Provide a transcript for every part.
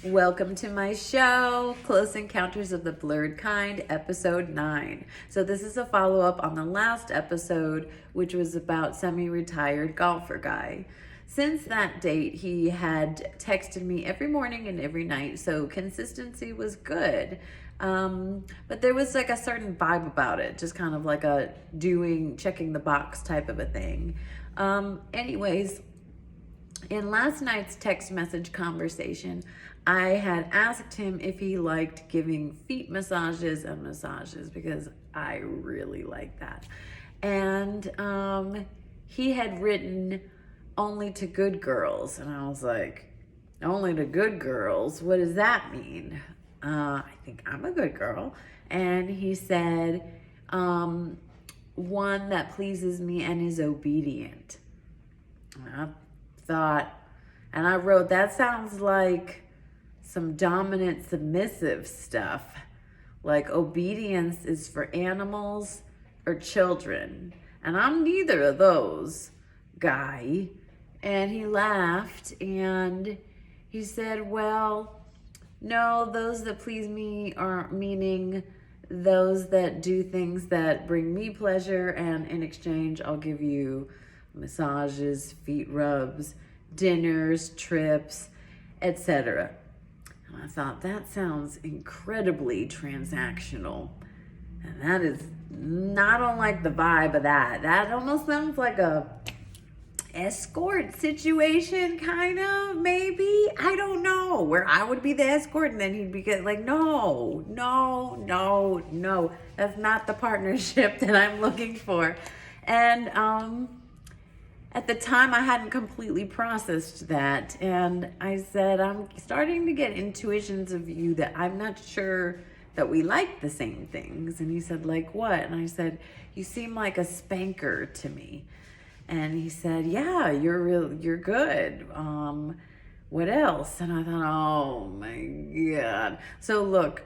Welcome to my show, Close Encounters of the Blurred Kind, episode 9. So this is a follow-up on the last episode, which was about semi-retired golfer guy. Since that date, he had texted me every morning and every night, so consistency was good. But there was like a certain vibe about it, just kind of like a checking the box type of a thing. Anyways, in last night's text message conversation, I had asked him if he liked giving feet massages and massages because I really like that. And he had written only to good girls. And I was like, only to good girls? What does that mean? I think I'm a good girl. And he said, one that pleases me and is obedient. I thought, and I wrote, that sounds like some dominant submissive stuff. Like obedience is for animals or children. And I'm neither of those, guy. And he laughed and he said, well, no, those that please me are meaning those that do things that bring me pleasure, and in exchange I'll give you massages, feet rubs, dinners, trips, etc. And I thought, that sounds incredibly transactional. And that is, I don't like the vibe of that. That almost sounds like a escort situation, kind of, maybe. I don't know. Where I would be the escort and then he'd be like, no. That's not the partnership that I'm looking for. And at the time, I hadn't completely processed that. And I said, I'm starting to get intuitions of you that I'm not sure that we like the same things. And he said, like what? And I said, you seem like a spanker to me. And he said, yeah, you're good. What else? And I thought, oh my God. So look,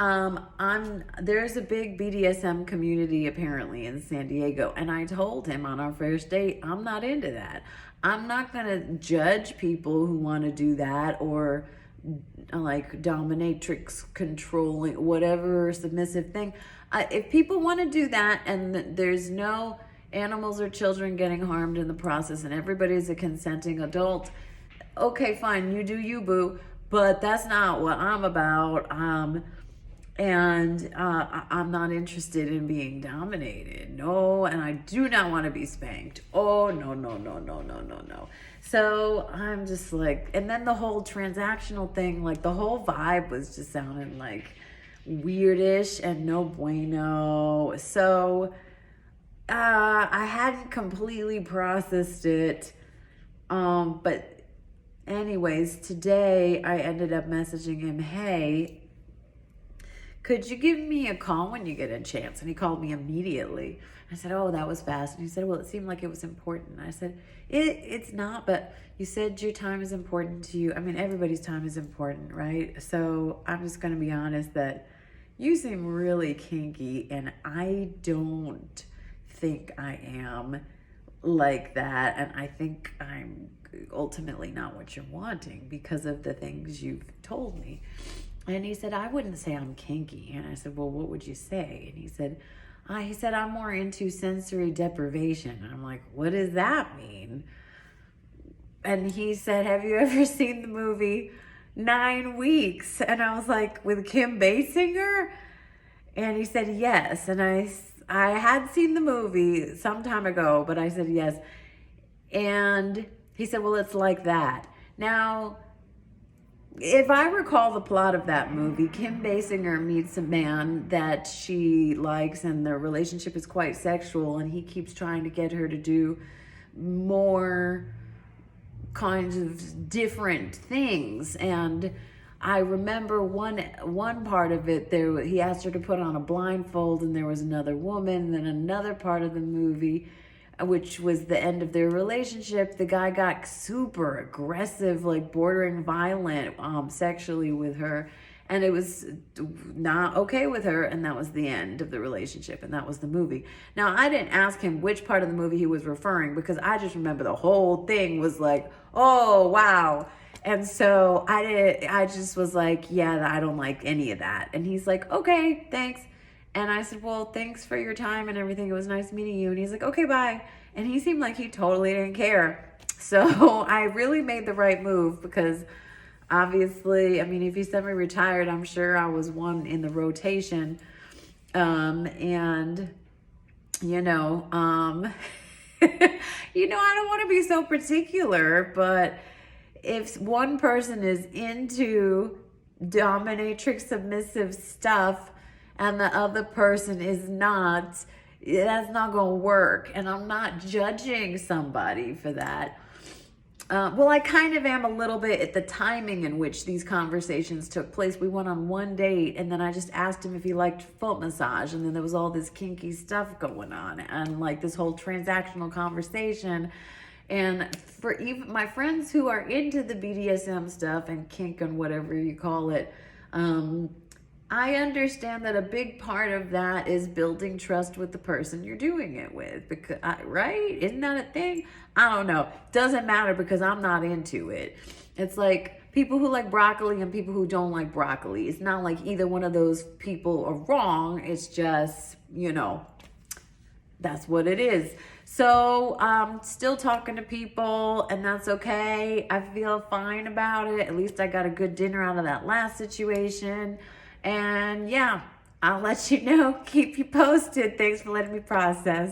there's a big BDSM community apparently in San Diego, and I told him on our first date, I'm not into that. I'm not gonna judge people who want to do that, or like dominatrix, controlling, whatever submissive thing. If people want to do that and there's no animals or children getting harmed in the process and everybody's a consenting adult, okay, fine, you do you, boo. But that's not what I'm about. And I'm not interested in being dominated. No, and I do not want to be spanked. Oh, no. So I'm just like, and then the whole transactional thing, like the whole vibe was just sounding like weirdish and no bueno. So I hadn't completely processed it. But anyways, today I ended up messaging him, hey, could you give me a call when you get a chance? And he called me immediately. I said, oh, that was fast. And he said, well, it seemed like it was important. I said, it's not, but you said your time is important to you. I mean, everybody's time is important, right? So I'm just going to be honest that you seem really kinky, and I don't think I am like that. And I think I'm ultimately not what you're wanting because of the things you've told me. And he said, I wouldn't say I'm kinky. And I said, well, what would you say? And he said, I'm more into sensory deprivation. And I'm like, what does that mean? And he said, have you ever seen the movie 9 Weeks? And I was like, with Kim Basinger? And he said, yes. And I had seen the movie some time ago, but I said, yes. And he said, well, it's like that. Now, if I recall the plot of that movie, Kim Basinger meets a man that she likes and their relationship is quite sexual, and he keeps trying to get her to do more kinds of different things. And I remember one part of it, he asked her to put on a blindfold and there was another woman. And then another part of the movie, which was the end of their relationship, the guy got super aggressive, like bordering violent sexually with her. And it was not okay with her, and that was the end of the relationship, and that was the movie. Now, I didn't ask him which part of the movie he was referring, because I just remember the whole thing was like, oh, wow. And so I just was like, yeah, I don't like any of that. And he's like, okay, thanks. And I said, well, thanks for your time and everything. It was nice meeting you. And he's like, okay, bye. And he seemed like he totally didn't care. So I really made the right move because obviously, I mean, if he's semi-retired, I'm sure I was one in the rotation. And, you know, you know, I don't want to be so particular, but if one person is into dominatrix submissive stuff and the other person is not, that's not going to work. And I'm not judging somebody for that. Well, I kind of am a little bit at the timing in which these conversations took place. We went on one date, and then I just asked him if he liked foot massage, and then there was all this kinky stuff going on, and like this whole transactional conversation. And for even my friends who are into the BDSM stuff and kink and whatever you call it, I understand that a big part of that is building trust with the person you're doing it with, because right? Isn't that a thing? I don't know. Doesn't matter because I'm not into it. It's like people who like broccoli and people who don't like broccoli. It's not like either one of those people are wrong. It's just, you know, that's what it is. So I'm still talking to people, and that's okay. I feel fine about it. At least I got a good dinner out of that last situation. And yeah, I'll let you know. Keep you posted. Thanks for letting me process.